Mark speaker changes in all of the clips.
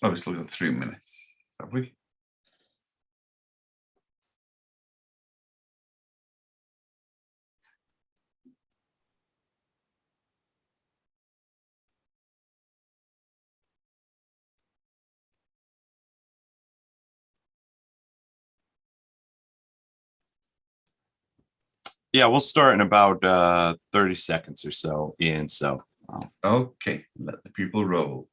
Speaker 1: Oh, we've still got 3 minutes, have we?
Speaker 2: Yeah, we'll start in about 30 seconds or so, Ian. So,
Speaker 1: okay, let the people roll.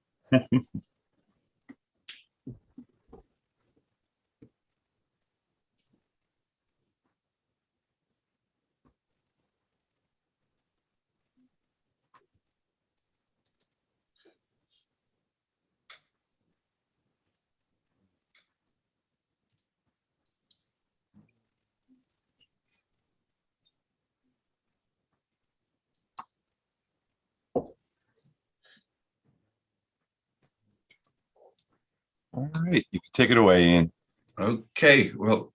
Speaker 2: all right, you can take it away, Ian.
Speaker 1: Okay, well,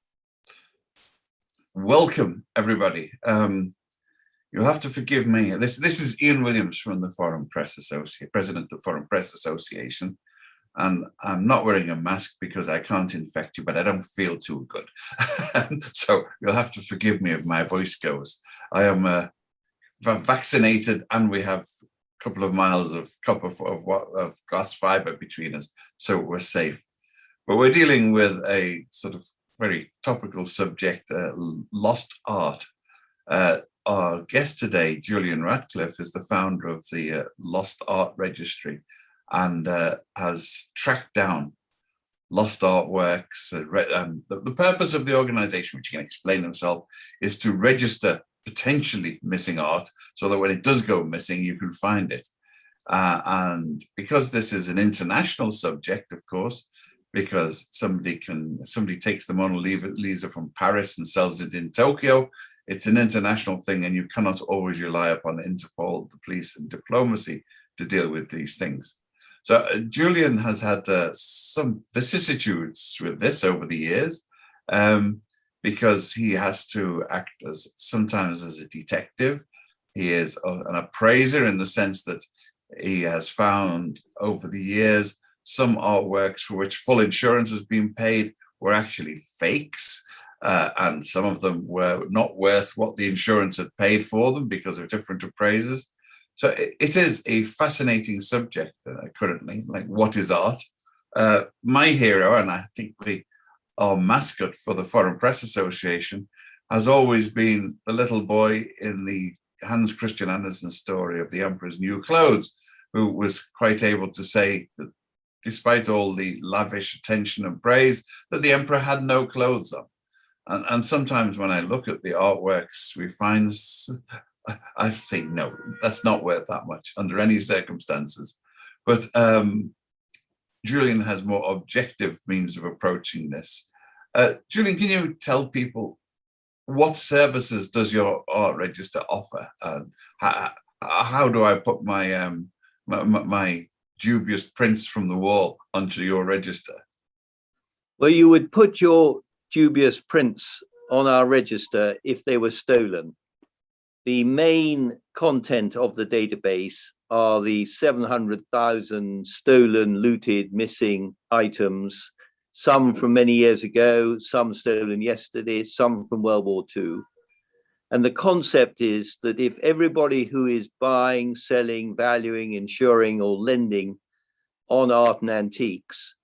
Speaker 1: welcome everybody. You'll have to forgive me. This is Ian Williams from the Foreign Press Association, president of the Foreign Press Association, and I'm not wearing a mask because I can't infect you, but I don't feel too good. So you'll have to forgive me if my voice goes. I am vaccinated, and we have a couple of miles of copper of glass fiber between us, so we're safe. But we're dealing with a sort of very topical subject, lost art. Our guest today, Julian Radcliffe, is the founder of the Lost Art Registry, and has tracked down lost artworks. The purpose of the organization, which he can explain himself, is to register potentially missing art so that when it does go missing, you can find it. And because this is an international subject, of course, because somebody takes the Mona Lisa from Paris and sells it in Tokyo, it's an international thing, and you cannot always rely upon Interpol, the police, and diplomacy to deal with these things. So Julian has had some vicissitudes with this over the years, because he has to act sometimes as a detective. He is an appraiser in the sense that he has found over the years some artworks for which full insurance has been paid were actually fakes. And some of them were not worth what the insurance had paid for them because of different appraisers. So it is a fascinating subject currently, like what is art? My hero, and I think our mascot for the Foreign Press Association, has always been the little boy in the Hans Christian Andersen story of the Emperor's New Clothes, who was quite able to say that despite all the lavish attention and praise, that the emperor had no clothes on. And sometimes when I look at the artworks, we find, I think, no, that's not worth that much under any circumstances. But Julian has more objective means of approaching this. Julian, can you tell people what services does your art register offer? How do I put my my dubious prints from the wall onto your register?
Speaker 3: Well, you would put your dubious prints on our register if they were stolen. The main content of the database are the 700,000 stolen, looted, missing items, some from many years ago, some stolen yesterday, some from World War II. And the concept is that if everybody who is buying, selling, valuing, insuring, or lending on art and antiques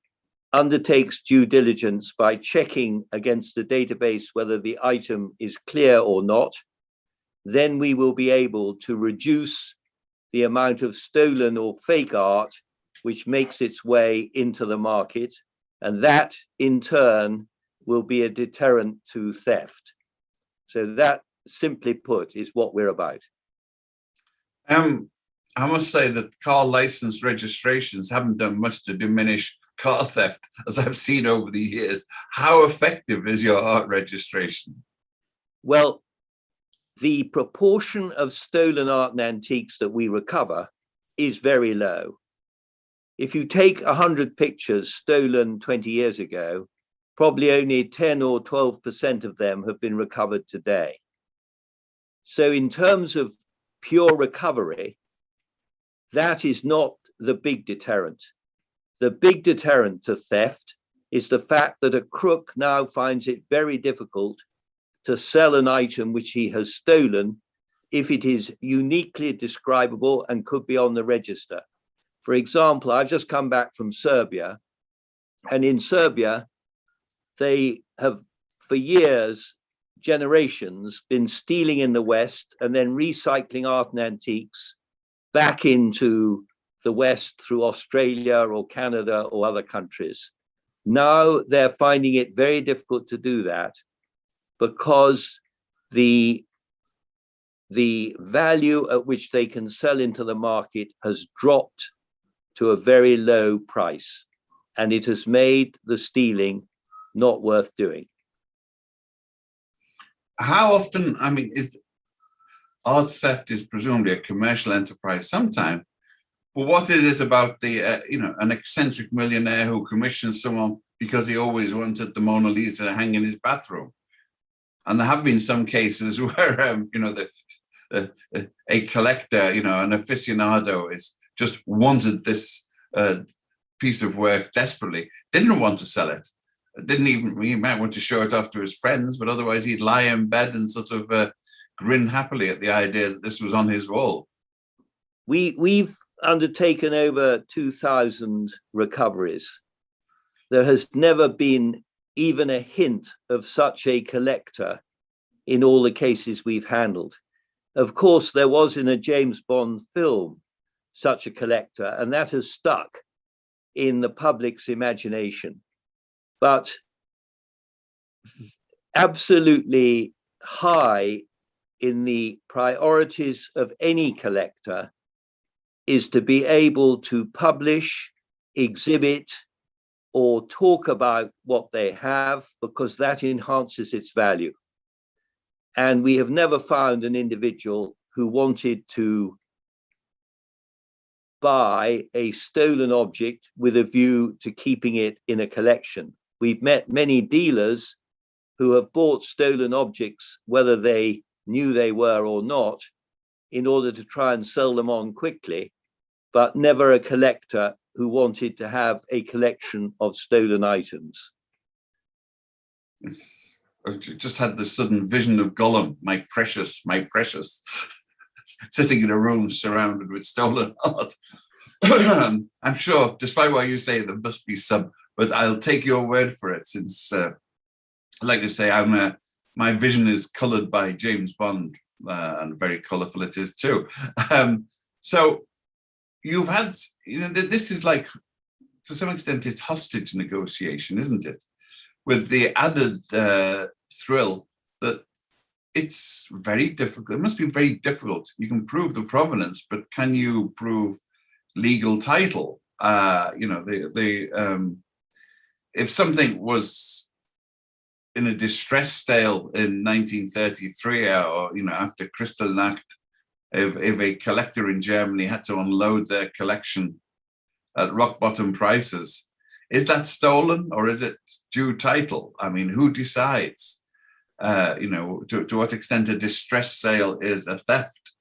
Speaker 3: undertakes due diligence by checking against the database whether the item is clear or not, then we will be able to reduce the amount of stolen or fake art which makes its way into the market, and that in turn will be a deterrent to theft. So that, simply put, is what we're about.
Speaker 1: I must say that car license registrations haven't done much to diminish car theft, as I've seen over the years. How effective is your art registration?
Speaker 3: Well, the proportion of stolen art and antiques that we recover is very low. If you take 100 pictures stolen 20 years ago, probably only 10 or 12% of them have been recovered today. So in terms of pure recovery, that is not the big deterrent. the big deterrent to theft is the fact that a crook now finds it very difficult to sell an item which he has stolen if it is uniquely describable and could be on the register. For example, I've just come back from Serbia, and in Serbia, they have for years, generations, been stealing in the West and then recycling art and antiques back into the West through Australia or Canada or other countries. Now they're finding it very difficult to do that because the value at which they can sell into the market has dropped to a very low price, and it has made the stealing not worth doing.
Speaker 1: How often, I mean, is art theft is presumably a commercial enterprise sometime, but what is it about the, an eccentric millionaire who commissions someone because he always wanted the Mona Lisa to hang in his bathroom? And there have been some cases where, a collector, an aficionado is just wanted this piece of work desperately, didn't want to sell it, he might want to show it off to his friends, but otherwise he'd lie in bed and sort of grin happily at the idea that this was on his wall.
Speaker 3: We've undertaken over 2,000 recoveries. There has never been even a hint of such a collector in all the cases we've handled. Of course, there was in a James Bond film such a collector, and that has stuck in the public's imagination. But absolutely high in the priorities of any collector is to be able to publish, exhibit, or talk about what they have, because that enhances its value. And we have never found an individual who wanted to buy a stolen object with a view to keeping it in a collection. We've met many dealers who have bought stolen objects, whether they knew they were or not, in order to try and sell them on quickly, but never a collector who wanted to have a collection of stolen items.
Speaker 1: I've just had this sudden vision of Gollum, my precious, sitting in a room surrounded with stolen art. I'm sure, despite what you say, there must be some, but I'll take your word for it, since, like I say, my vision is coloured by James Bond, and very colourful it is too. So you've had, this is like, to some extent, it's hostage negotiation, isn't it? With the added thrill that it's very difficult. It must be very difficult. You can prove the provenance, but can you prove legal title? If something was in a distress sale in 1933, or after Kristallnacht, if a collector in Germany had to unload their collection at rock bottom prices, is that stolen or is it due title? I mean, who decides? To what extent a distress sale is a theft?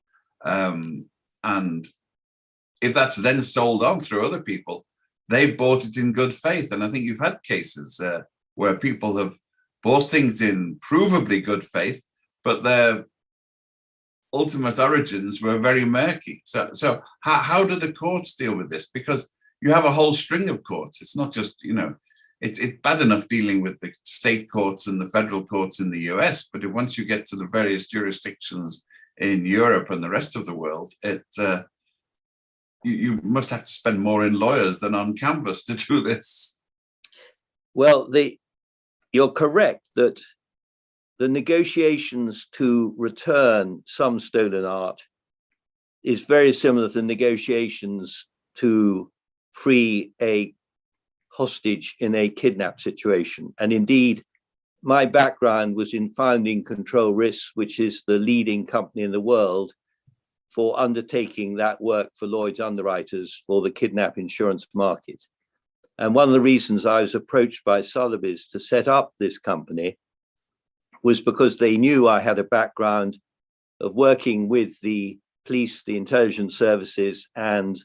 Speaker 1: And if that's then sold on through other people, they bought it in good faith. And I think you've had cases where people have bought things in provably good faith, but their ultimate origins were very murky. So how do the courts deal with this? Because you have a whole string of courts. It's not just, it's bad enough dealing with the state courts and the federal courts in the US, but once you get to the various jurisdictions in Europe and the rest of the world, you must have to spend more in lawyers than on canvas to do this.
Speaker 3: Well, you're correct that the negotiations to return some stolen art is very similar to the negotiations to free a hostage in a kidnap situation. And indeed, my background was in founding Control Risks, which is the leading company in the world for undertaking that work for Lloyd's underwriters for the kidnap insurance market. And one of the reasons I was approached by Sotheby's to set up this company was because they knew I had a background of working with the police, the intelligence services, and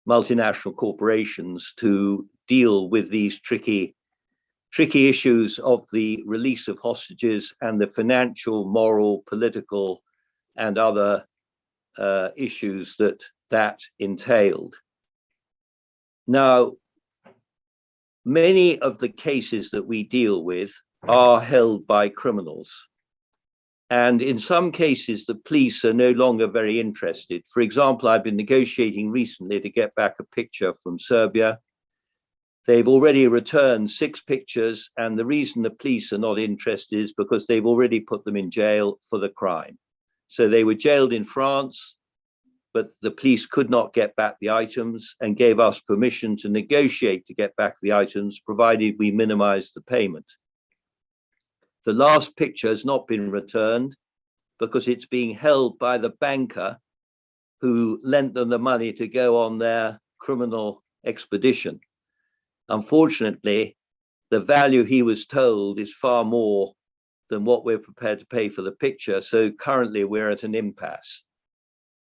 Speaker 3: multinational corporations to deal with these tricky issues of the release of hostages and the financial, moral, political, and other issues that entailed. Now, many of the cases that we deal with are held by criminals. And in some cases, the police are no longer very interested. For example, I've been negotiating recently to get back a picture from Serbia. They've already returned 6 pictures, and the reason the police are not interested is because they've already put them in jail for the crime. So they were jailed in France, but the police could not get back the items and gave us permission to negotiate to get back the items, provided we minimize the payment. The last picture has not been returned because it's being held by the banker who lent them the money to go on their criminal expedition. Unfortunately, the value he was told is far more than what we're prepared to pay for the picture. So currently we're at an impasse.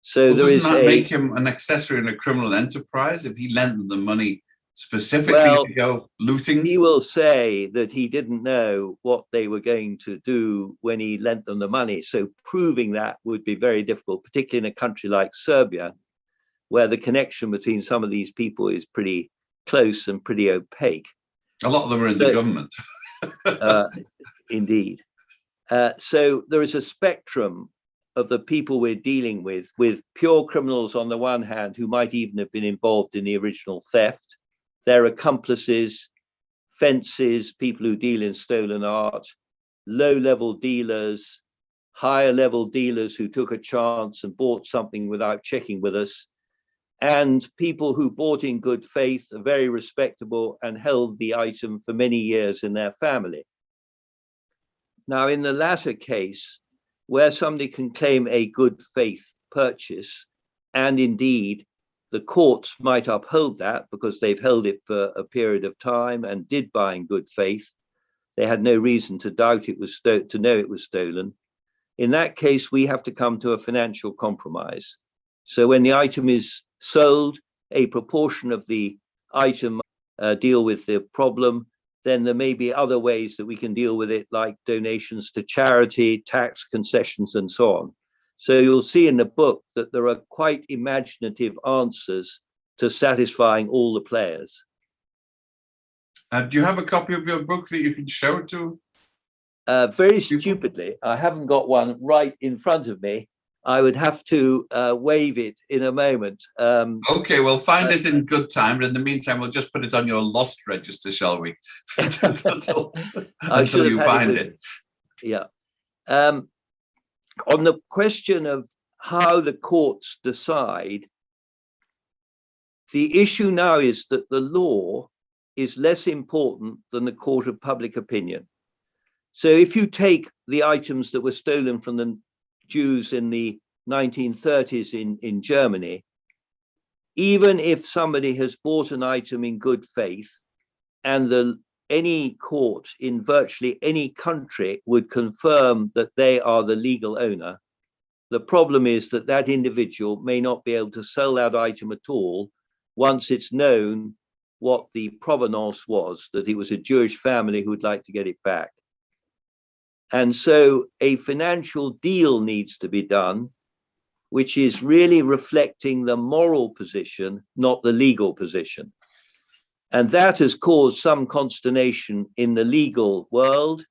Speaker 3: So
Speaker 1: well,
Speaker 3: there is
Speaker 1: doesn't that make him an accessory in a criminal enterprise if he lent them the money specifically to go looting?
Speaker 3: He will say that he didn't know what they were going to do when he lent them the money. So proving that would be very difficult, particularly in a country like Serbia, where the connection between some of these people is pretty close and pretty opaque.
Speaker 1: A lot of them are in the government.
Speaker 3: Indeed. So there is a spectrum of the people we're dealing with pure criminals on the one hand, who might even have been involved in the original theft, their accomplices, fences, people who deal in stolen art, low-level dealers, higher-level dealers who took a chance and bought something without checking with us, and people who bought in good faith, are very respectable, and held the item for many years in their family. Now, in the latter case, where somebody can claim a good faith purchase, and indeed the courts might uphold that because they've held it for a period of time and did buy in good faith, they had no reason to doubt it was to know it was stolen. In that case, we have to come to a financial compromise. So when the item is sold, a proportion of the item deal with the problem, then there may be other ways that we can deal with it, like donations to charity, tax concessions, and so on. So you'll see in the book that there are quite imaginative answers to satisfying all the players.
Speaker 1: Do you have a copy of your book that you can show it to?
Speaker 3: Very stupidly, I haven't got one right in front of me. I would have to wave it in a moment.
Speaker 1: Okay, we'll find it in good time. But in the meantime, we'll just put it on your lost register, shall we? until you find it.
Speaker 3: Yeah. On the question of how the courts decide, the issue now is that the law is less important than the court of public opinion. So if you take the items that were stolen from the Jews in the 1930s in Germany, even if somebody has bought an item in good faith, and any court in virtually any country would confirm that they are the legal owner, the problem is that that individual may not be able to sell that item at all once it's known what the provenance was, that it was a Jewish family who would like to get it back. And so a financial deal needs to be done, which is really reflecting the moral position, not the legal position. And that has caused some consternation in the legal world,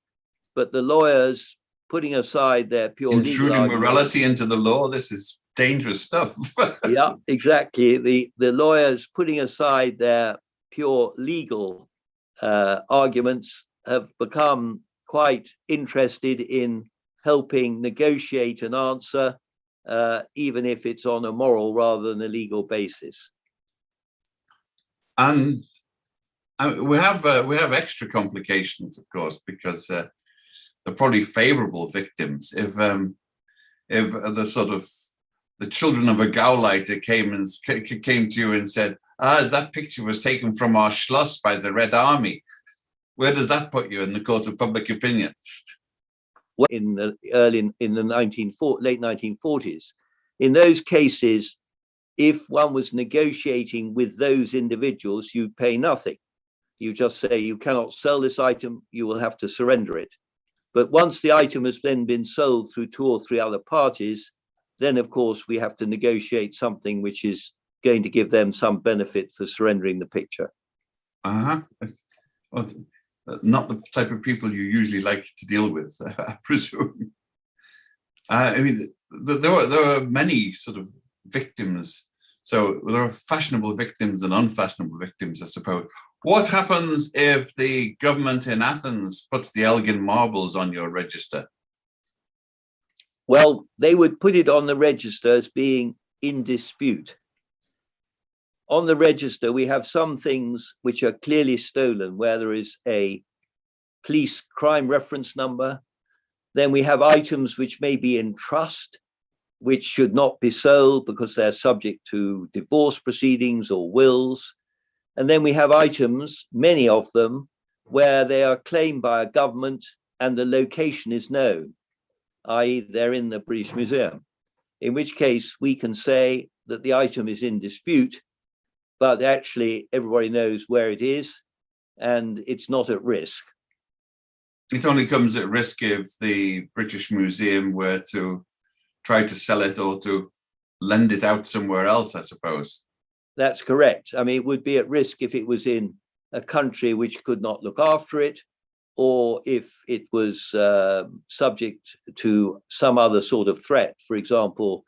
Speaker 3: but the lawyers, putting aside their pure legal
Speaker 1: intruding morality into the law, this is dangerous stuff.
Speaker 3: Yeah, exactly. The lawyers, putting aside their pure legal arguments, have become quite interested in helping negotiate an answer, even if it's on a moral rather than a legal basis.
Speaker 1: And we have extra complications, of course, because they're probably favorable victims. If the children of a Gauleiter came to you and said, that picture was taken from our Schloss by the Red Army, where does that put you in the court of public opinion?
Speaker 3: Well, in the late 1940s, in those cases, if one was negotiating with those individuals, you pay nothing. You just say, you cannot sell this item, you will have to surrender it. But once the item has then been sold through 2 or 3 other parties, then of course we have to negotiate something which is going to give them some benefit for surrendering the picture.
Speaker 1: Uh-huh. Well, not the type of people you usually like to deal with, I presume. I mean, there are many sort of victims. So there are fashionable victims and unfashionable victims, I suppose. What happens if the government in Athens puts the Elgin marbles on your register?
Speaker 3: Well, they would put it on the register as being in dispute. On the register, we have some things which are clearly stolen, where there is a police crime reference number. Then we have items which may be in trust, which should not be sold because they're subject to divorce proceedings or wills. And then we have items, many of them, where they are claimed by a government and the location is known, i.e. they're in the British Museum, in which case we can say that the item is in dispute, but actually everybody knows where it is and it's not at risk.
Speaker 1: It only comes at risk if the British Museum were to try to sell it or to lend it out somewhere else, I suppose.
Speaker 3: That's correct. I mean, it would be at risk if it was in a country which could not look after it, or if it was subject to some other sort of threat. For example,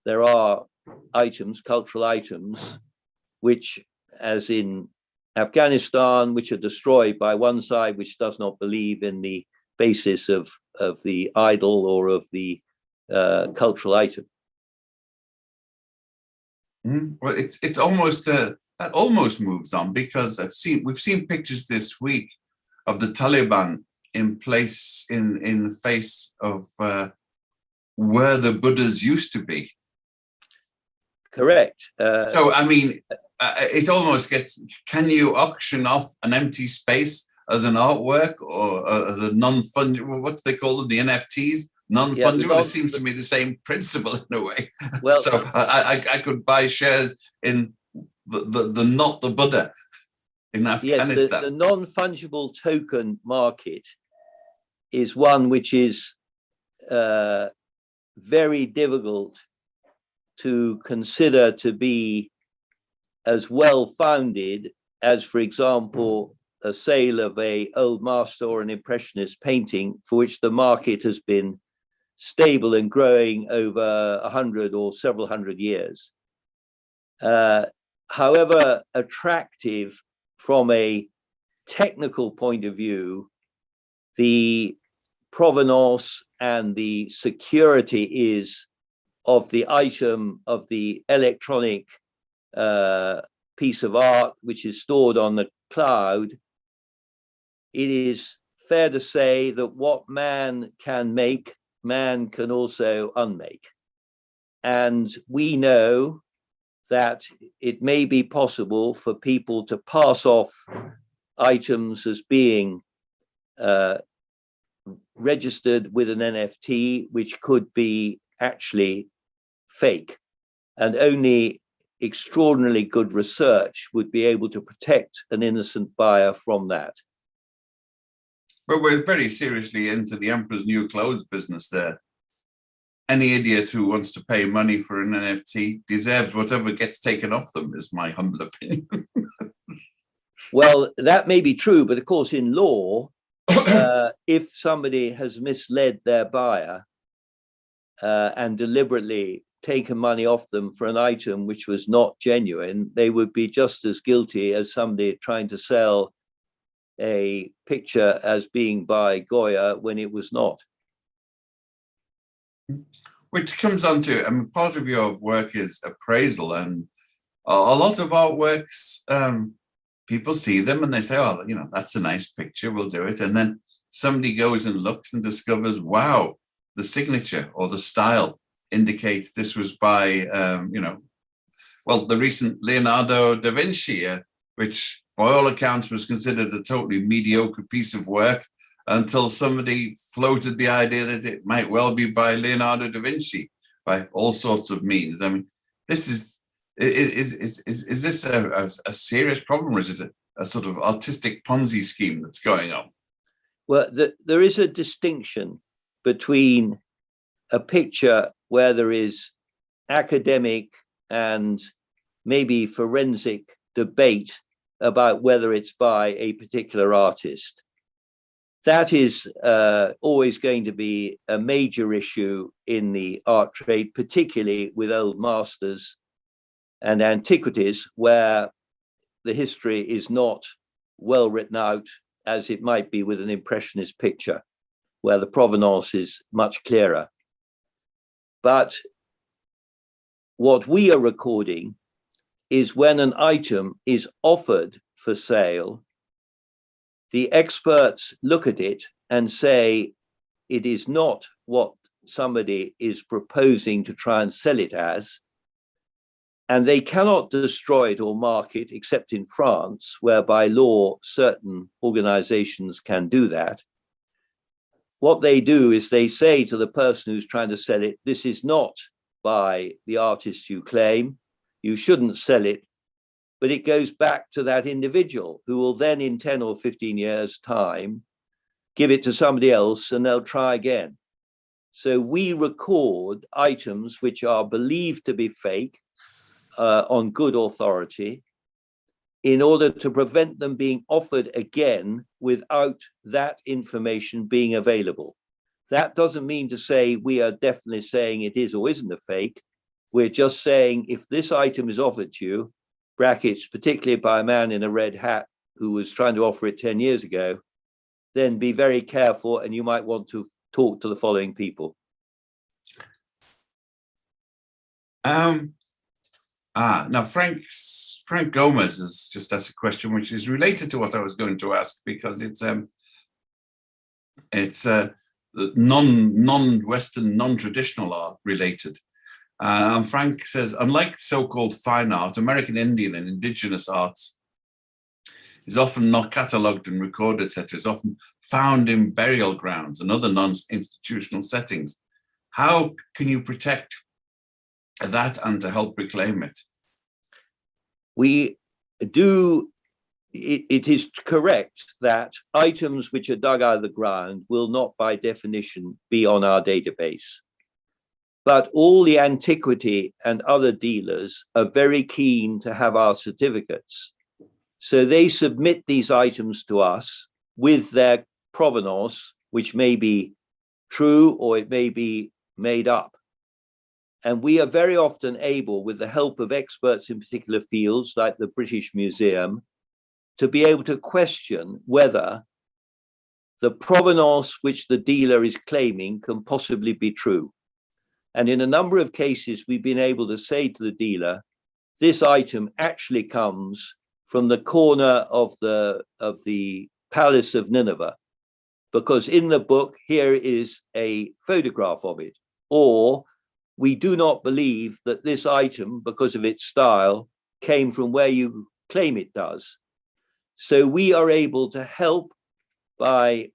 Speaker 3: there are items, cultural items, which, as in Afghanistan, which are destroyed by one side which does not believe in the basis of the idol or of the cultural item.
Speaker 1: Well, it's almost that almost moves on, because we've seen pictures this week of the Taliban in place in face of where the Buddhas used to be.
Speaker 3: Correct.
Speaker 1: So I mean, it almost gets. Can you auction off an empty space as an artwork or as a non-fungible? What do they call them? The NFTs. Non-fungible. It seems to me the same principle in a way. Well, so I could buy shares in the not the Buddha in Afghanistan.
Speaker 3: Yes, the non-fungible token market is one which is very difficult to consider to be as well-founded as, for example, a sale of an old master or an impressionist painting, for which the market has been stable and growing over 100 or several hundred years. However attractive from a technical point of view, the provenance and the security is of the item, of the electronic piece of art which is stored on the cloud. It is fair to say that what man can make, man can also unmake. And we know that it may be possible for people to pass off items as being registered with an NFT, which could be actually fake. And only extraordinarily good research would be able to protect an innocent buyer from that.
Speaker 1: But we're very seriously into the Emperor's New Clothes business there. Any idiot who wants to pay money for an NFT deserves whatever gets taken off them, is my humble opinion.
Speaker 3: Well, that may be true, but of course in law, if somebody has misled their buyer and deliberately taken money off them for an item which was not genuine, they would be just as guilty as somebody trying to sell a picture as being by Goya when it was not.
Speaker 1: Which comes on to, I mean, part of your work is appraisal, and a lot of artworks, people see them and they say, oh, you know, that's a nice picture, we'll do it. And then somebody goes and looks and discovers, wow, the signature or the style indicates this was by, you know, well, the recent Leonardo da Vinci, which by all accounts was considered a totally mediocre piece of work until somebody floated the idea that it might well be by Leonardo da Vinci by all sorts of means. I mean, this is Is this a serious problem, or is it a sort of artistic Ponzi scheme that's going on?
Speaker 3: Well, there is a distinction between a picture where there is academic and maybe forensic debate about whether it's by a particular artist. That is always going to be a major issue in the art trade, particularly with old masters and antiquities, where the history is not well written out as it might be with an impressionist picture, where the provenance is much clearer. But what we are recording is when an item is offered for sale, the experts look at it and say it is not what somebody is proposing to try and sell it as, and they cannot destroy it or mark it except in France, where by law certain organizations can do that. What they do is they say to the person who's trying to sell it, this is not by the artist you claim, you shouldn't sell it, but it goes back to that individual who will then in 10 or 15 years' time give it to somebody else and they'll try again. So we record items which are believed to be fake on good authority in order to prevent them being offered again without that information being available. That doesn't mean to say we are definitely saying it is or isn't a fake. We're just saying if this item is offered to you, brackets, particularly by a man in a red hat who was trying to offer it 10 years ago, then be very careful and you might want to talk to the following people.
Speaker 1: Now Frank Gomez has just asked a question which is related to what I was going to ask, because it's non-Western, non-traditional art related. Frank says, unlike so-called fine art, American Indian and indigenous arts is often not catalogued and recorded, etc., is often found in burial grounds and other non-institutional settings. How can you protect that and to help reclaim it?
Speaker 3: We do, it is correct that items which are dug out of the ground will not by definition be on our database. But all the antiquity and other dealers are very keen to have our certificates. So they submit these items to us with their provenance, which may be true or it may be made up. And we are very often able, with the help of experts in particular fields like the British Museum, to be able to question whether the provenance which the dealer is claiming can possibly be true. And in a number of cases, we've been able to say to the dealer, this item actually comes from the corner of the Palace of Nineveh, because in the book, here is a photograph of it. Or we do not believe that this item, because of its style, came from where you claim it does. So we are able to help by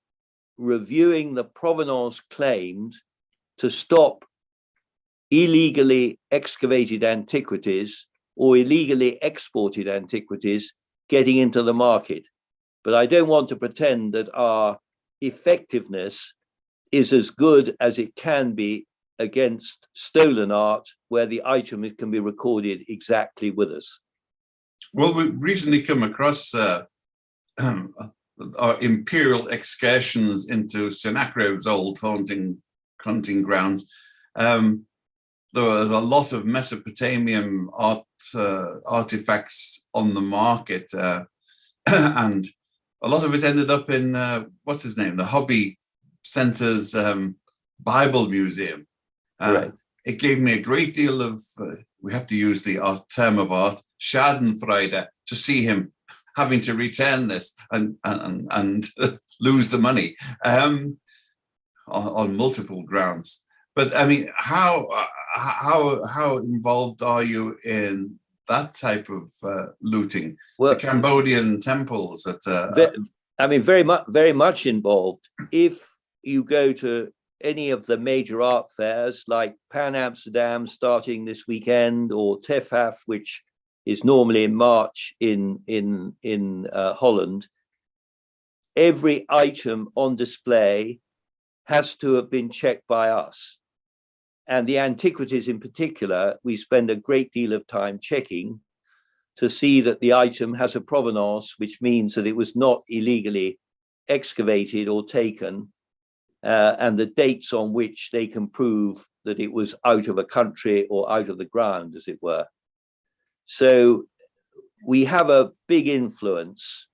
Speaker 3: reviewing the provenance claimed to stop illegally excavated antiquities or illegally exported antiquities getting into the market. But I don't want to pretend that our effectiveness is as good as it can be against stolen art, where the item can be recorded exactly with us.
Speaker 1: Well, we've recently come across our imperial excursions into Sennacherib's old hunting grounds. There was a lot of Mesopotamian artifacts on the market, and a lot of it ended up in what's his name, the Hobby Center's Bible Museum.
Speaker 3: Right.
Speaker 1: It gave me a great deal of, we have to use the term of art, Schadenfreude, to see him having to return this and lose the money on multiple grounds. But I mean, how involved are you in that type of looting? Well, the Cambodian temples at I
Speaker 3: mean, very much involved. If you go to any of the major art fairs like Pan Amsterdam starting this weekend, or TEFAF, which is normally in March in Holland, every item on display has to have been checked by us. And the antiquities in particular, we spend a great deal of time checking to see that the item has a provenance, which means that it was not illegally excavated or taken, and the dates on which they can prove that it was out of a country or out of the ground, as it were. So we have a big influence,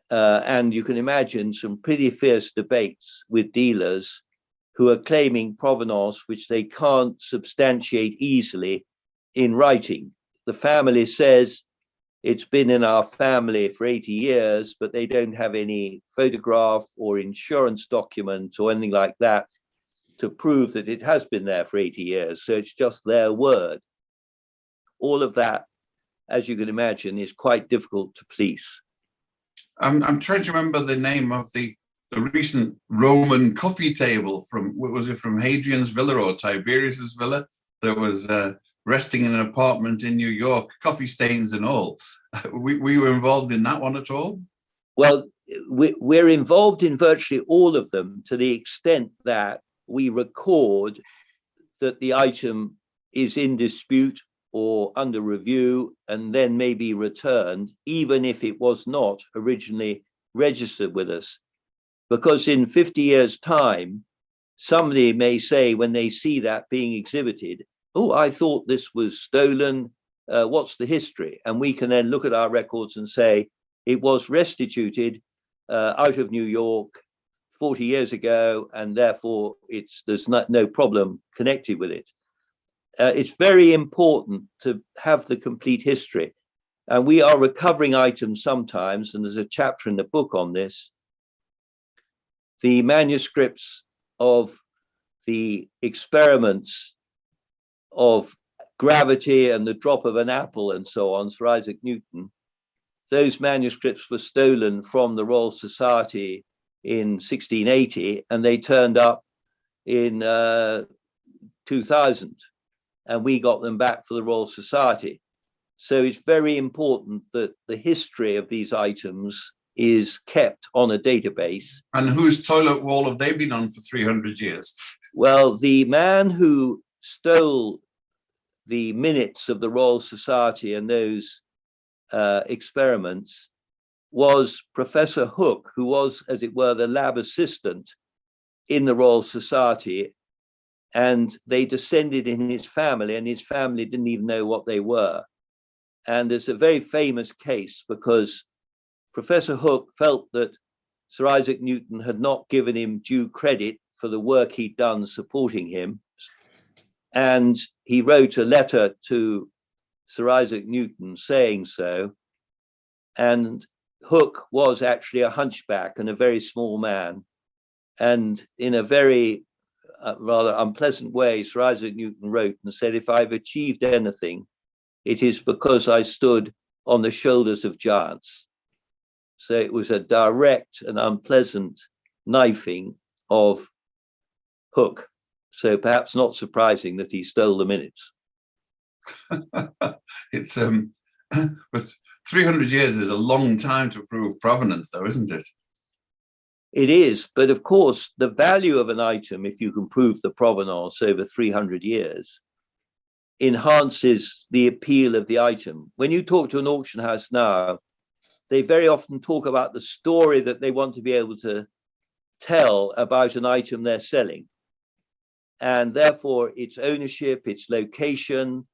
Speaker 3: and you can imagine some pretty fierce debates with dealers who are claiming provenance which they can't substantiate easily in writing. The family says it's been in our family for 80 years, but they don't have any photograph or insurance document or anything like that to prove that it has been there for 80 years. So it's just their word. All of that, as you can imagine, is quite difficult to police.
Speaker 1: I'm trying to remember the name of the recent Roman coffee table from, what was it, from Hadrian's Villa or Tiberius's Villa, that was resting in an apartment in New York, coffee stains and all. We were involved in that one at all?
Speaker 3: Well, we're involved in virtually all of them, to the extent that we record that the item is in dispute or under review and then may be returned, even if it was not originally registered with us. Because in 50 years' time, somebody may say, when they see that being exhibited, oh, I thought this was stolen. What's the history? And we can then look at our records and say, it was restituted out of New York 40 years ago, and therefore there's no problem connected with it. It's very important to have the complete history. And we are recovering items sometimes, and there's a chapter in the book on this. The manuscripts of the experiments of gravity and the drop of an apple and so on, Sir Isaac Newton, those manuscripts were stolen from the Royal Society in 1680, and they turned up in 2000, and we got them back for the Royal Society. So it's very important that the history of these items is kept on a database.
Speaker 1: And whose toilet wall have they been on for 300 years?
Speaker 3: Well, the man who stole the minutes of the Royal Society and those experiments was Professor Hooke, who was, as it were, the lab assistant in the Royal Society, and they descended in his family, and his family didn't even know what they were. And there's a very famous case because Professor Hooke felt that Sir Isaac Newton had not given him due credit for the work he'd done supporting him. And he wrote a letter to Sir Isaac Newton saying so. And Hooke was actually a hunchback and a very small man. And in a very rather unpleasant way, Sir Isaac Newton wrote and said, if I've achieved anything, it is because I stood on the shoulders of giants. So it was a direct and unpleasant knifing of Hooke. So perhaps not surprising that he stole the minutes.
Speaker 1: It's with 300 years is a long time to prove provenance, though, isn't it?
Speaker 3: It is, but of course, the value of an item, if you can prove the provenance over 300 years, enhances the appeal of the item. When you talk to an auction house now, they very often talk about the story that they want to be able to tell about an item they're selling. And therefore, its ownership, its location,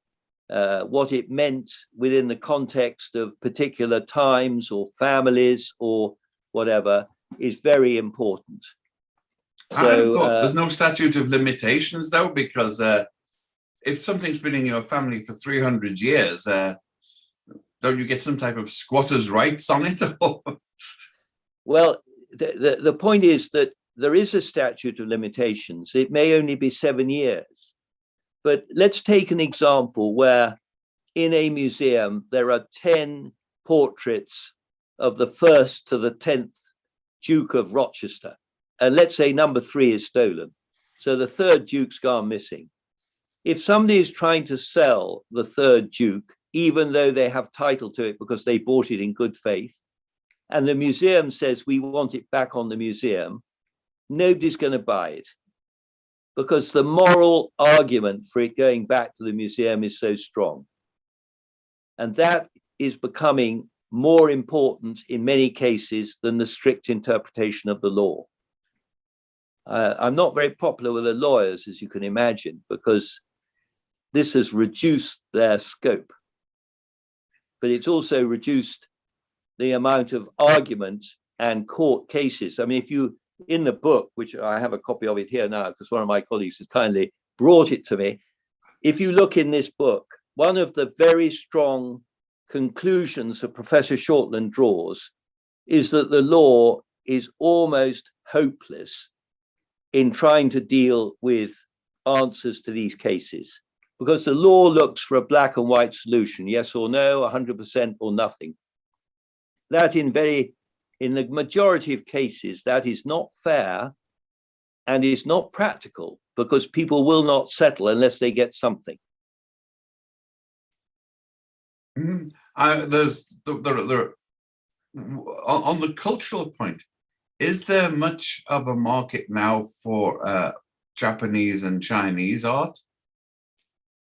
Speaker 3: what it meant within the context of particular times or families or whatever is very important.
Speaker 1: I thought there's no statute of limitations, though, because if something's been in your family for 300 years, don't you get some type of squatter's rights on it?
Speaker 3: Well, the point is that there is a statute of limitations. It may only be 7 years. But let's take an example where in a museum, there are 10 portraits of the 1st to the 10th Duke of Rochester. And let's say number 3 is stolen. So the third Duke's gone missing. If somebody is trying to sell the third Duke, even though they have title to it because they bought it in good faith, and the museum says we want it back on the museum, nobody's going to buy it, because the moral argument for it going back to the museum is so strong. And that is becoming more important in many cases than the strict interpretation of the law. I'm not very popular with the lawyers, as you can imagine, because this has reduced their scope. But it's also reduced the amount of argument and court cases. I mean, if you, in the book, which I have a copy of it here now, because one of my colleagues has kindly brought it to me. If you look in this book, one of the very strong conclusions that Professor Shortland draws is that the law is almost hopeless in trying to deal with answers to these cases, because the law looks for a black and white solution, yes or no, 100% or nothing. That in the majority of cases, that is not fair and is not practical, because people will not settle unless they get something.
Speaker 1: On the cultural point, is there much of a market now for Japanese and Chinese art?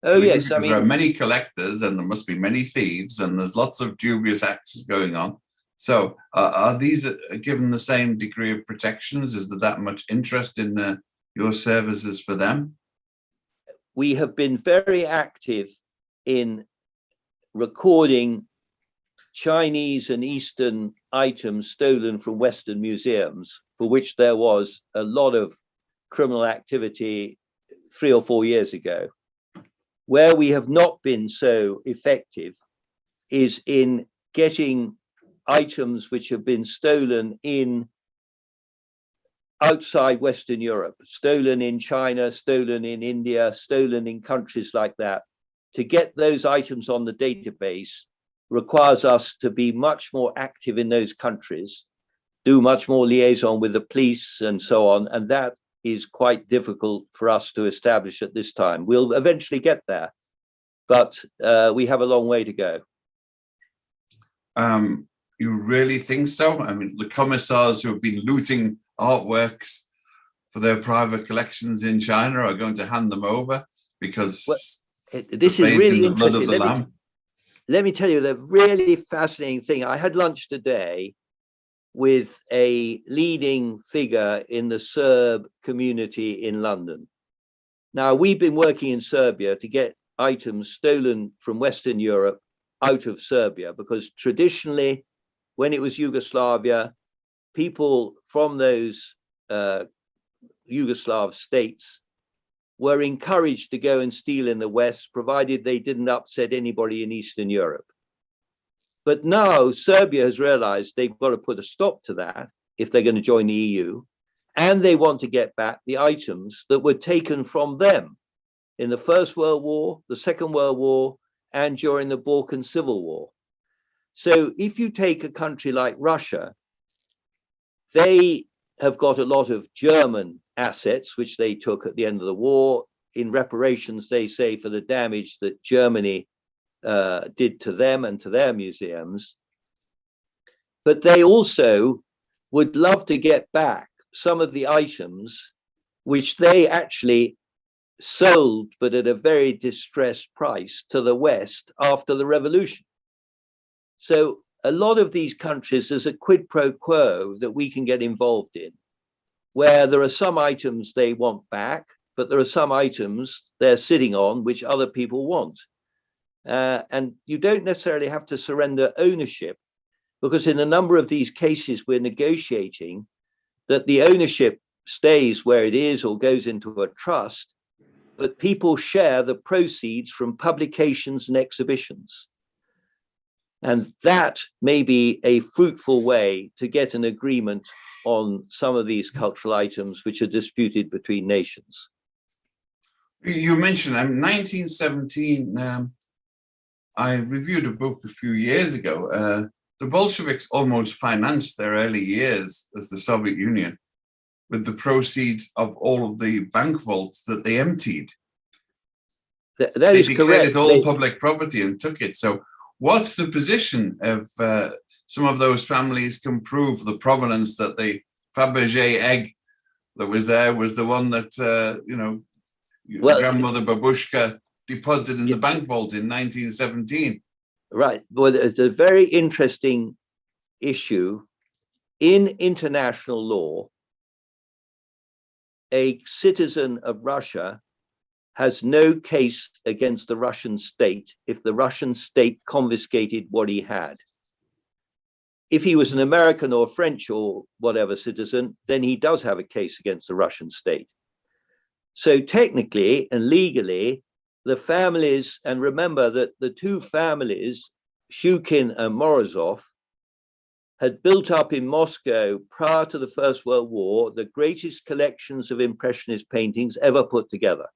Speaker 3: Oh, yes. I mean,
Speaker 1: there are many collectors and there must be many thieves and there's lots of dubious acts going on. So are these given the same degree of protections? Is there that much interest in your services for them?
Speaker 3: We have been very active in recording Chinese and Eastern items stolen from Western museums, for which there was a lot of criminal activity 3 or 4 years ago. Where we have not been so effective is in getting items which have been stolen in outside Western Europe, stolen in China, stolen in India, stolen in countries like that. To get those items on the database requires us to be much more active in those countries, do much more liaison with the police and so on. And that is quite difficult for us to establish at this time. We'll eventually get there, but we have a long way to go.
Speaker 1: You really think so? I mean, the commissars who have been looting artworks for their private collections in China are going to hand them over because
Speaker 3: this is really interesting. Let me tell you the really fascinating thing. I had lunch today with a leading figure in the Serb community in London. Now, we've been working in Serbia to get items stolen from Western Europe out of Serbia, because traditionally, when it was Yugoslavia, people from those Yugoslav states were encouraged to go and steal in the West, provided they didn't upset anybody in Eastern Europe. But now Serbia has realized they've got to put a stop to that if they're going to join the EU, and they want to get back the items that were taken from them in the First World War, the Second World War, and during the Balkan Civil War. So if you take a country like Russia, they have got a lot of German assets, which they took at the end of the war in reparations, they say, for the damage that Germany did to them and to their museums. But they also would love to get back some of the items which they actually sold, but at a very distressed price, to the West after the revolution. So a lot of these countries, there's a quid pro quo that we can get involved in, where there are some items they want back, but there are some items they're sitting on which other people want. And you don't necessarily have to surrender ownership, because in a number of these cases we're negotiating that the ownership stays where it is or goes into a trust, but people share the proceeds from publications and exhibitions. And that may be a fruitful way to get an agreement on some of these cultural items which are disputed between nations.
Speaker 1: You mentioned 1917, I reviewed a book a few years ago. The Bolsheviks almost financed their early years as the Soviet Union with the proceeds of all of the bank vaults that they emptied.
Speaker 3: That
Speaker 1: They
Speaker 3: is
Speaker 1: declared
Speaker 3: correct.
Speaker 1: it all public property and took it. So what's the position if some of those families can prove the provenance that the Fabergé egg that was there was the one that,
Speaker 3: Well,
Speaker 1: grandmother Babushka deposited in the bank vault in 1917?
Speaker 3: Right. Well, there's a very interesting issue. In international law, a citizen of Russia has no case against the Russian state if the Russian state confiscated what he had. If he was an American or French or whatever citizen, then he does have a case against the Russian state. So technically and legally, the families, and remember that the two families, Shukin and Morozov, had built up in Moscow prior to the First World War the greatest collections of Impressionist paintings ever put together.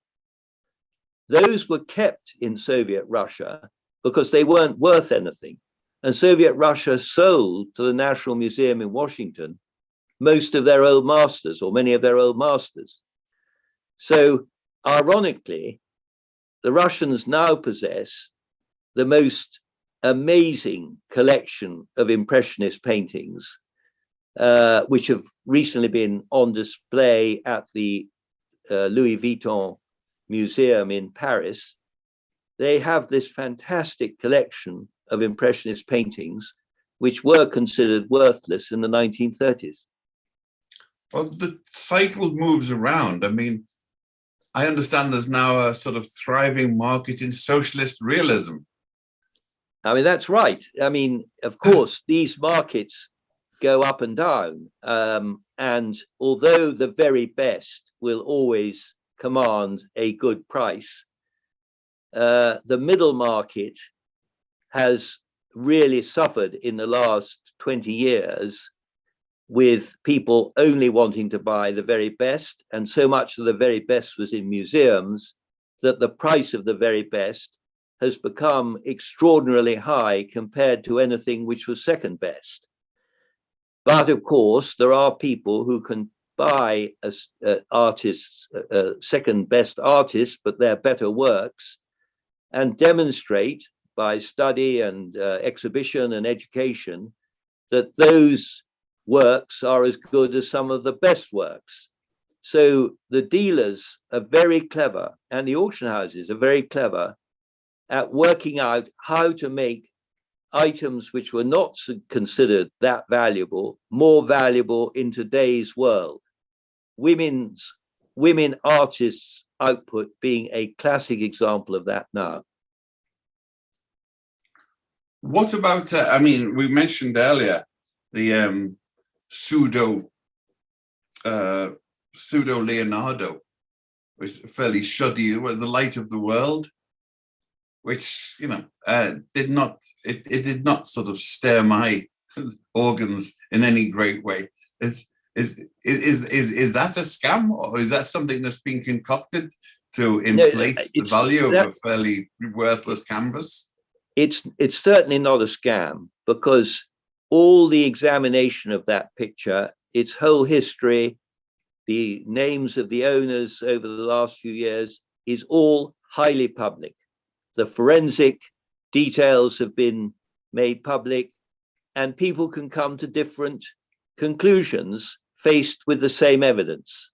Speaker 3: Those were kept in Soviet Russia because they weren't worth anything. And Soviet Russia sold to the National Museum in Washington most of their old masters, or many of their old masters. So ironically, the Russians now possess the most amazing collection of Impressionist paintings, which have recently been on display at the Louis Vuitton Museum in Paris. They have this fantastic collection of Impressionist paintings, which were considered worthless in the 1930s.
Speaker 1: Well, the cycle moves around. I mean, I understand there's now a sort of thriving market in socialist realism.
Speaker 3: I mean, that's right. I mean, of course, these markets go up and down. And although the very best will always command a good price, the middle market has really suffered in the last 20 years with people only wanting to buy the very best. And so much of the very best was in museums that the price of the very best has become extraordinarily high compared to anything which was second best. But of course, there are people who can buy artists, second best artists, but they're better works, and demonstrate by study and exhibition and education that those works are as good as some of the best works. So the dealers are very clever, and the auction houses are very clever at working out how to make items which were not considered that valuable more valuable in today's world. Women artists' output being a classic example of that now.
Speaker 1: What about, I mean, we mentioned earlier the pseudo Leonardo, which is fairly shoddy, the light of the world, which, you know, did not sort of stir my organs in any great way. Is that a scam, or is that something that's been concocted to inflate the value of a fairly worthless canvas?
Speaker 3: It's certainly not a scam, because all the examination of that picture, its whole history, the names of the owners over the last few years, is all highly public. The forensic details have been made public, and people can come to different conclusions faced with the same evidence.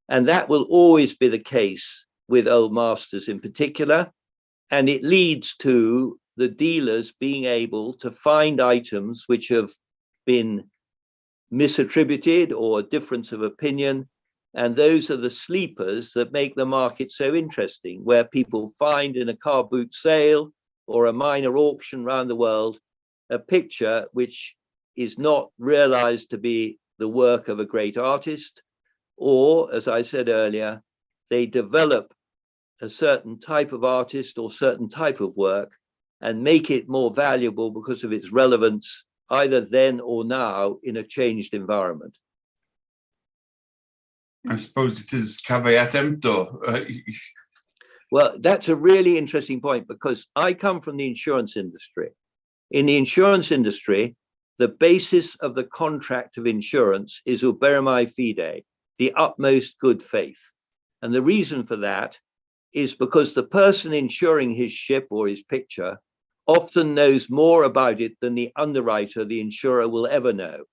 Speaker 3: And that will always be the case with old masters in particular. And it leads to the dealers being able to find items which have been misattributed or difference of opinion. And those are the sleepers that make the market so interesting, where people find in a car boot sale or a minor auction around the world a picture which is not realized to be the work of a great artist, or, as I said earlier, they develop a certain type of artist or certain type of work and make it more valuable because of its relevance either then or now in a changed environment.
Speaker 1: I suppose it is caveat emptor.
Speaker 3: Well, that's a really interesting point, because I come from the insurance industry. In the insurance industry, the basis of the contract of insurance is ubermae fide. the utmost good faith. And the reason for that is because the person insuring his ship or his picture often knows more about it than the underwriter, the insurer, will ever know.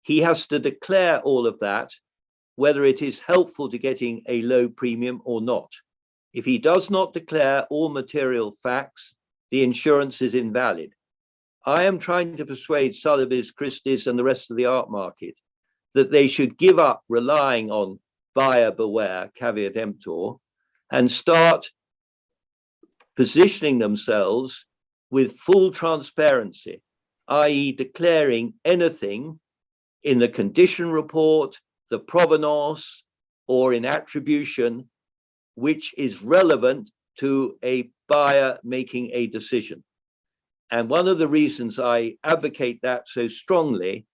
Speaker 3: He has to declare all of that, whether it is helpful to getting a low premium or not. If he does not declare all material facts, the insurance is invalid. I am trying to persuade Sotheby's, Christie's, and the rest of the art market that they should give up relying on buyer beware, caveat emptor, and start positioning themselves with full transparency, i.e. declaring anything in the condition report, the provenance, or in attribution, which is relevant to a buyer making a decision. And one of the reasons I advocate that so strongly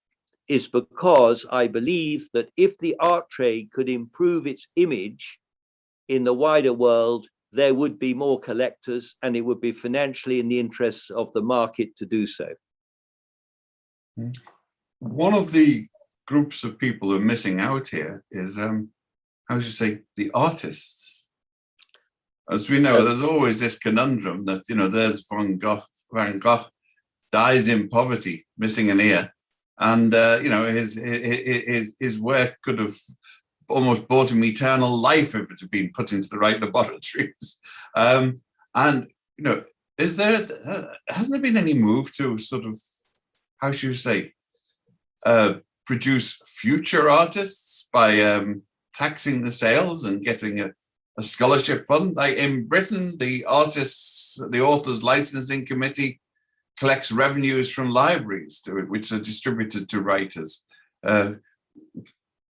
Speaker 3: is because I believe that if the art trade could improve its image in the wider world, there would be more collectors, and it would be financially in the interests of the market to do so.
Speaker 1: One of the groups of people who are missing out here is, how should you say, the artists. As we know, there's always this conundrum that, you know, there's Van Gogh dies in poverty, missing an ear. And, you know, his work could have almost bought him eternal life if it had been put into the right laboratories. And, you know, hasn't there been any move to sort of, how should you say, produce future artists by taxing the sales and getting a scholarship fund? Like in Britain, the authors licensing committee collects revenues from libraries which are distributed to writers.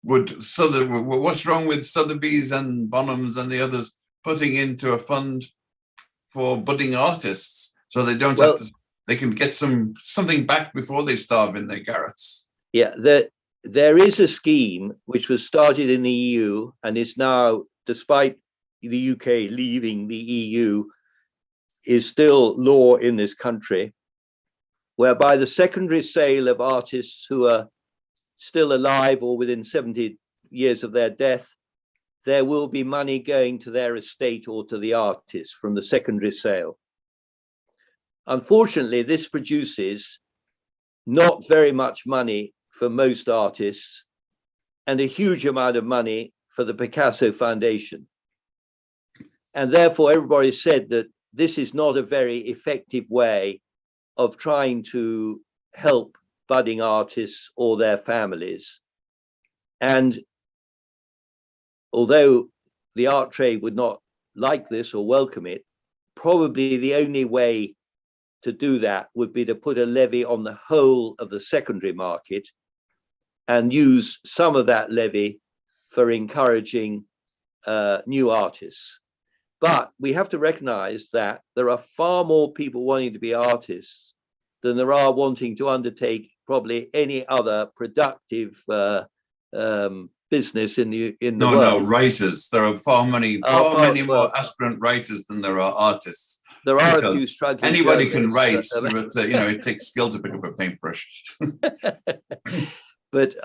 Speaker 1: What's wrong with Sotheby's and Bonhams and the others putting into a fund for budding artists so they don't have to, they can get something back before they starve in their garrets?
Speaker 3: Yeah, there is a scheme which was started in the EU and is now, despite the UK leaving the EU, is still law in this country, whereby the secondary sale of artists who are still alive or within 70 years of their death, there will be money going to their estate or to the artist from the secondary sale. Unfortunately, this produces not very much money for most artists and a huge amount of money for the Picasso Foundation. And therefore, everybody said that this is not a very effective way of trying to help budding artists or their families. And although the art trade would not like this or welcome it, probably the only way to do that would be to put a levy on the whole of the secondary market and use some of that levy for encouraging new artists. But we have to recognize that there are far more people wanting to be artists than there are wanting to undertake probably any other productive business in the world.
Speaker 1: No, writers. There are far many more aspirant writers than there are artists.
Speaker 3: There are a few struggling.
Speaker 1: Anybody can write, but you know, it takes skill to pick up a paintbrush.
Speaker 3: But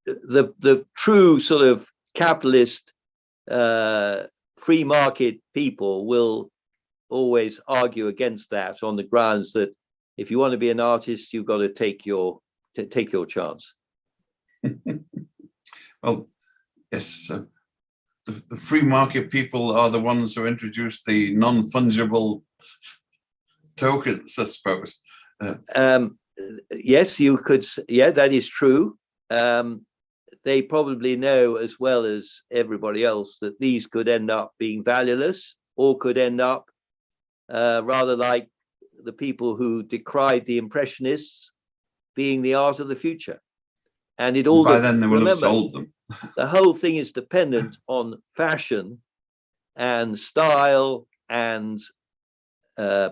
Speaker 3: the true sort of capitalist free market people will always argue against that on the grounds that if you want to be an artist, you've got to take your chance. Well,
Speaker 1: yes, the free market people are the ones who introduced the non-fungible tokens, I suppose.
Speaker 3: Yes, you could. Yeah, that is true. They probably know as well as everybody else that these could end up being valueless or could end up rather like the people who decried the Impressionists being the art of the future. And it all,
Speaker 1: by then they will have sold them.
Speaker 3: The whole thing is dependent on fashion and style and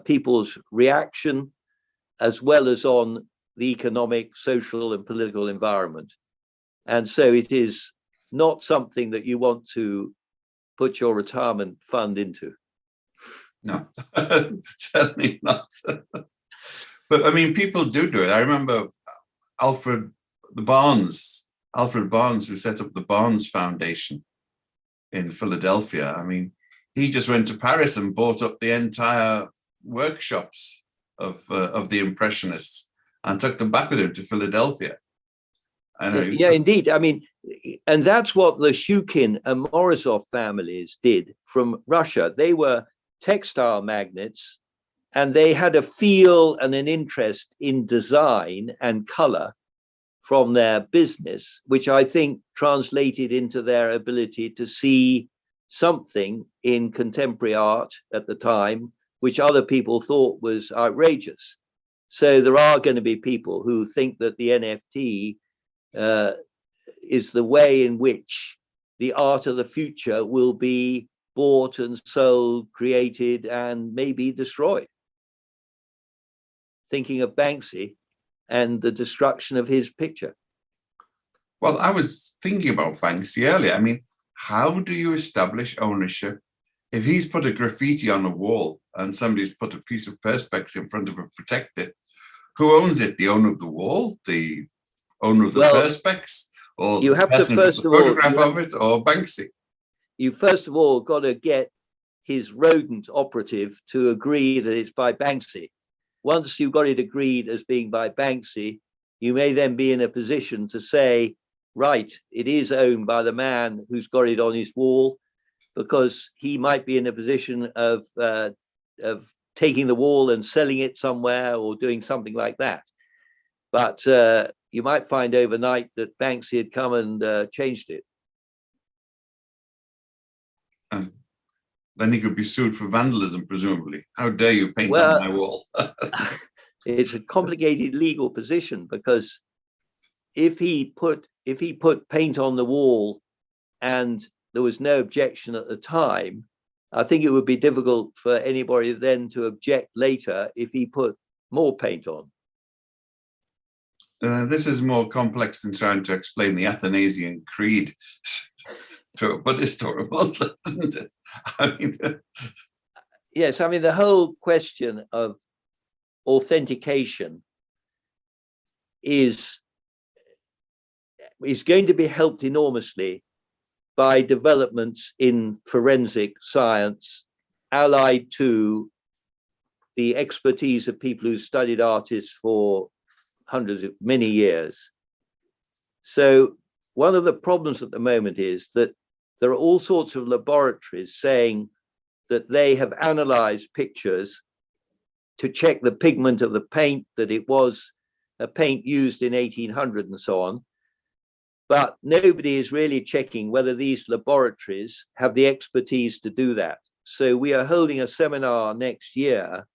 Speaker 3: people's reaction, as well as on the economic, social, and political environment. And so it is not something that you want to put your retirement fund into.
Speaker 1: No, certainly not. But I mean, people do it. I remember Alfred Alfred Barnes, who set up the Barnes Foundation in Philadelphia. I mean, he just went to Paris and bought up the entire workshops of the Impressionists and took them back with him to Philadelphia. I know.
Speaker 3: Yeah, indeed. I mean, and that's what the Shukin and Morozov families did from Russia. They were textile magnates, and they had a feel and an interest in design and color from their business, which I think translated into their ability to see something in contemporary art at the time, which other people thought was outrageous. So there are going to be people who think that the NFT is the way in which the art of the future will be bought and sold, created, and maybe destroyed. Thinking of Banksy and the destruction of his picture.
Speaker 1: Well, I was thinking about Banksy earlier. I mean, how do you establish ownership if he's put a graffiti on a wall and somebody's put a piece of perspex in front of it, protect it? Who owns it? The owner of the wall, the owner of the perspex, or
Speaker 3: you have to first of all
Speaker 1: photograph of it, or Banksy?
Speaker 3: You first of all got to get his rodent operative to agree that it's by Banksy. Once you've got it agreed as being by Banksy, you may then be in a position to say, right, it is owned by the man who's got it on his wall, because he might be in a position of taking the wall and selling it somewhere or doing something like that. But you might find overnight that Banksy had come and changed it.
Speaker 1: And then he could be sued for vandalism, presumably. How dare you paint
Speaker 3: Well,
Speaker 1: on my wall?
Speaker 3: It's a complicated legal position, because if he put paint on the wall and there was no objection at the time, I think it would be difficult for anybody then to object later if he put more paint on.
Speaker 1: This is more complex than trying to explain the Athanasian Creed to a Buddhist or a Muslim, isn't it? I mean,
Speaker 3: yes, I mean, the whole question of authentication is going to be helped enormously by developments in forensic science, allied to the expertise of people who studied artists for many years. So one of the problems at the moment is that there are all sorts of laboratories saying that they have analyzed pictures to check the pigment of the paint, that it was a paint used in 1800 and so on. But nobody is really checking whether these laboratories have the expertise to do that. So we are holding a seminar next year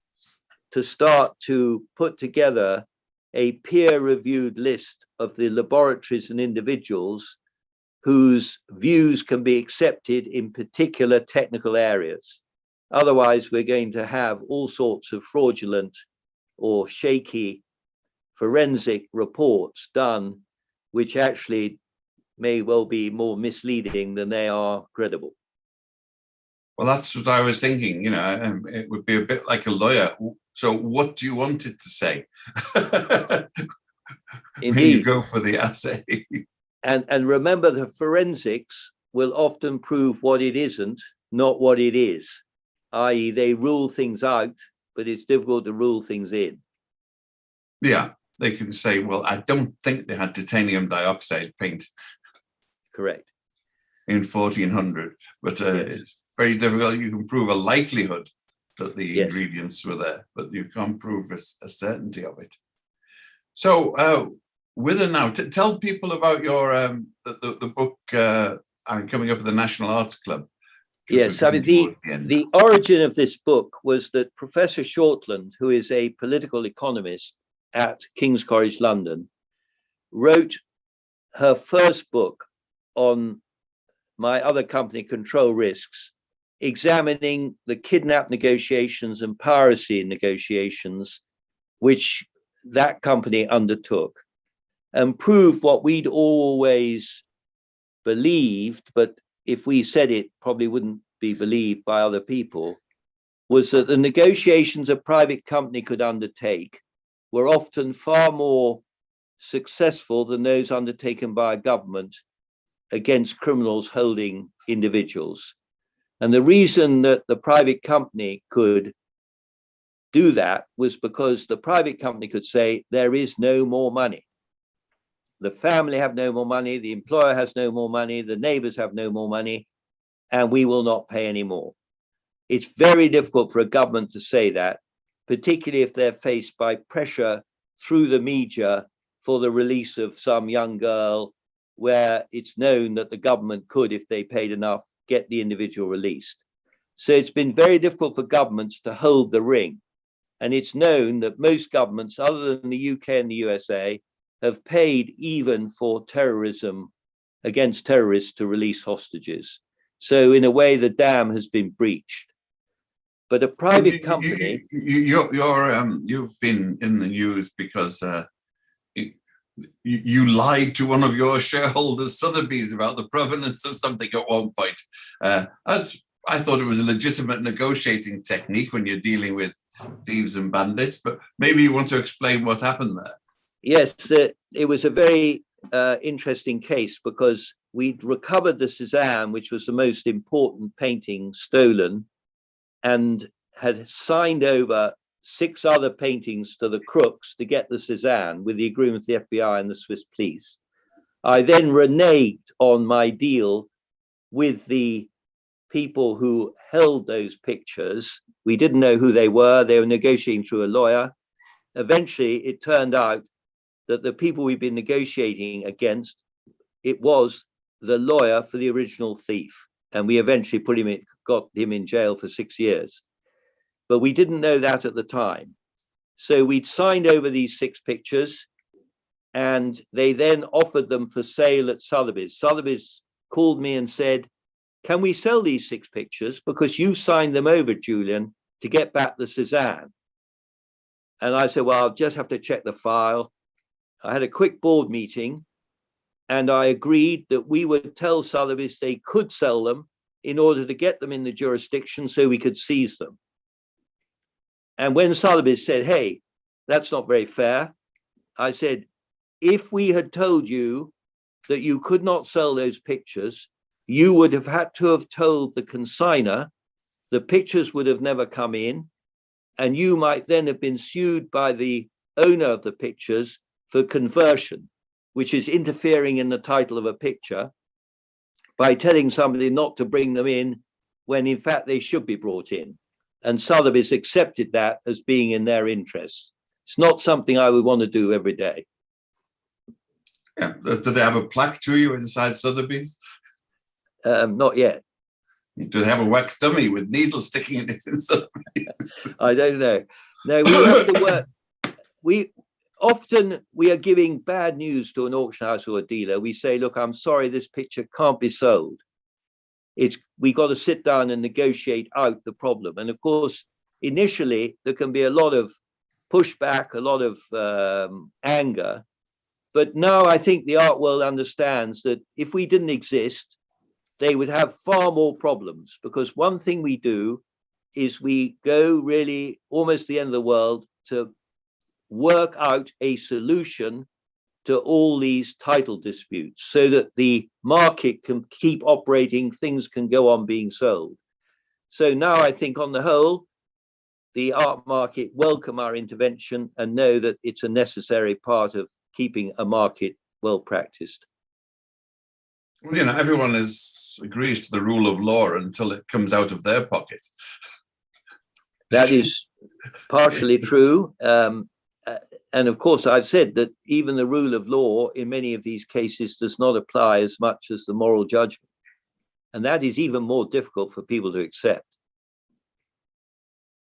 Speaker 3: to start to put together a peer-reviewed list of the laboratories and individuals whose views can be accepted in particular technical areas. Otherwise, we're going to have all sorts of fraudulent or shaky forensic reports done, which actually may well be more misleading than they are credible.
Speaker 1: well, that's what I was thinking. You know, it would be a bit like a lawyer. So what do you want it to say?
Speaker 3: Indeed.
Speaker 1: When you go for the assay.
Speaker 3: And remember, the forensics will often prove what it isn't, not what it is, i.e. they rule things out, but it's difficult to rule things in.
Speaker 1: Yeah, they can say, well, I don't think they had titanium dioxide paint.
Speaker 3: Correct.
Speaker 1: In 1400, but
Speaker 3: Yes.
Speaker 1: It's very difficult. You can prove a likelihood that the
Speaker 3: Yes.
Speaker 1: ingredients were there, but you can't prove a certainty of it. So with it now, tell people about your the book coming up at the National Arts Club.
Speaker 3: Yes, I mean, the origin of this book was that Professor Shortland, who is a political economist at King's College London, wrote her first book on my other company, Control Risks, examining the kidnap negotiations and piracy negotiations which that company undertook, and proved what we'd always believed, but if we said it, probably wouldn't be believed by other people, was that the negotiations a private company could undertake were often far more successful than those undertaken by a government against criminals holding individuals. And the reason that the private company could do that was because the private company could say, there is no more money. The family have no more money, the employer has no more money, the neighbors have no more money, and we will not pay any more. It's very difficult for a government to say that, particularly if they're faced by pressure through the media for the release of some young girl, where it's known that the government could, if they paid enough, get the individual released. So it's been very difficult for governments to hold the ring. And it's known that most governments, other than the UK and the USA, have paid even for terrorism against terrorists to release hostages. So in a way, the dam has been breached. But a private company...
Speaker 1: You've been in the news because you lied to one of your shareholders, Sotheby's, about the provenance of something at one point. I thought it was a legitimate negotiating technique when you're dealing with thieves and bandits, but maybe you want to explain what happened there.
Speaker 3: Yes, it was a very interesting case because we'd recovered the Cézanne, which was the most important painting stolen, and had signed over 6 other paintings to the crooks to get the Cézanne with the agreement of the FBI and the Swiss police. I then reneged on my deal with the people who held those pictures. We didn't know who they were negotiating through a lawyer. Eventually, it turned out that the people we've been negotiating against, it was the lawyer for the original thief. And we eventually got him in jail for 6 years. But we didn't know that at the time. So we'd signed over these 6 pictures, and they then offered them for sale at Sotheby's. Sotheby's called me and said, can we sell these 6 pictures? Because you signed them over, Julian, to get back the Cézanne. And I said, well, I'll just have to check the file. I had a quick board meeting, and I agreed that we would tell Sotheby's they could sell them in order to get them in the jurisdiction so we could seize them. And when Sotheby's said, hey, that's not very fair, I said, if we had told you that you could not sell those pictures, you would have had to have told the consignor the pictures would have never come in, and you might then have been sued by the owner of the pictures for conversion, which is interfering in the title of a picture by telling somebody not to bring them in when in fact they should be brought in. And Sotheby's accepted that as being in their interests. It's not something I would want to do every day.
Speaker 1: Yeah. Do they have a plaque to you inside Sotheby's?
Speaker 3: Not yet.
Speaker 1: Do they have a wax dummy with needles sticking in it in Sotheby's?
Speaker 3: I don't know. No, we have to work. We are giving bad news to an auction house or a dealer. We say, look, I'm sorry, this picture can't be sold. We got to sit down and negotiate out the problem. And of course, initially, there can be a lot of pushback, a lot of anger. But now I think the art world understands that if we didn't exist, they would have far more problems, because one thing we do is we go really almost the end of the world to work out a solution to all these title disputes so that the market can keep operating, things can go on being sold. So now I think on the whole, the art market welcome our intervention and know that it's a necessary part of keeping a market well practiced.
Speaker 1: Well, you know, everyone agrees to the rule of law until it comes out of their pocket.
Speaker 3: That is partially true. And of course, I've said that even the rule of law in many of these cases does not apply as much as the moral judgment. And that is even more difficult for people to accept.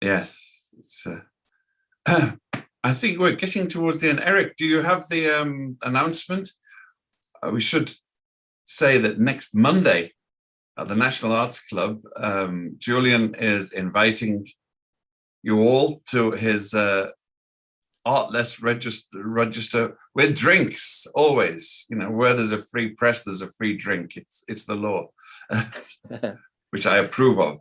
Speaker 1: Yes. It's, I think we're getting towards the end. Eric, do you have the announcement? We should say that next Monday at the National Arts Club, Julian is inviting you all to his Artless register with drinks, always. You know, where there's a free press, there's a free drink. It's the law, which I approve of.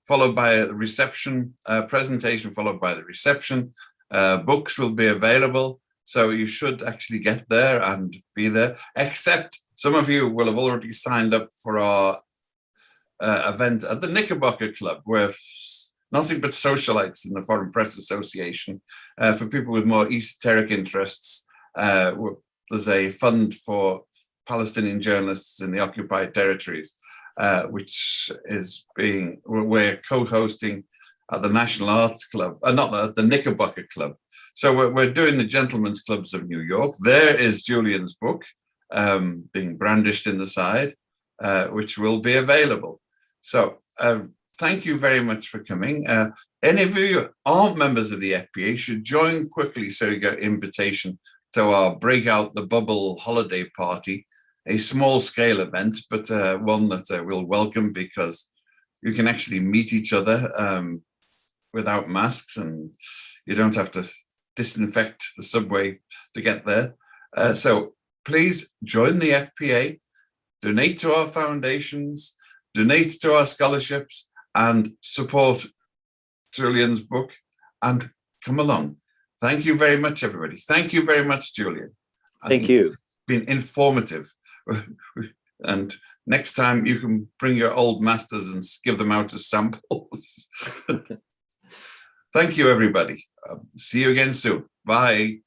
Speaker 1: Followed by a reception, presentation, followed by the reception. Books will be available. So you should actually get there and be there, except some of you will have already signed up for our event at the Knickerbocker Club, where nothing but socialites in the Foreign Press Association. For people with more esoteric interests, there's a fund for Palestinian journalists in the occupied territories, which is we're co-hosting at the National Arts Club, not the Knickerbocker Club. So we're doing the Gentlemen's Clubs of New York. There is Julian's book being brandished in the side, which will be available. So thank you very much for coming. Any of you who aren't members of the FPA should join quickly so you get invitation to our Break Out the Bubble holiday party, a small scale event, but one that we'll welcome because you can actually meet each other without masks, and you don't have to disinfect the subway to get there. So please join the FPA, donate to our foundations, donate to our scholarships, and support Julian's book, and come along. Thank you very much, everybody. Thank you very much, Julian.
Speaker 3: Thank you.
Speaker 1: It's been informative. And next time you can bring your old masters and give them out as samples. Thank you, everybody. See you again soon. Bye.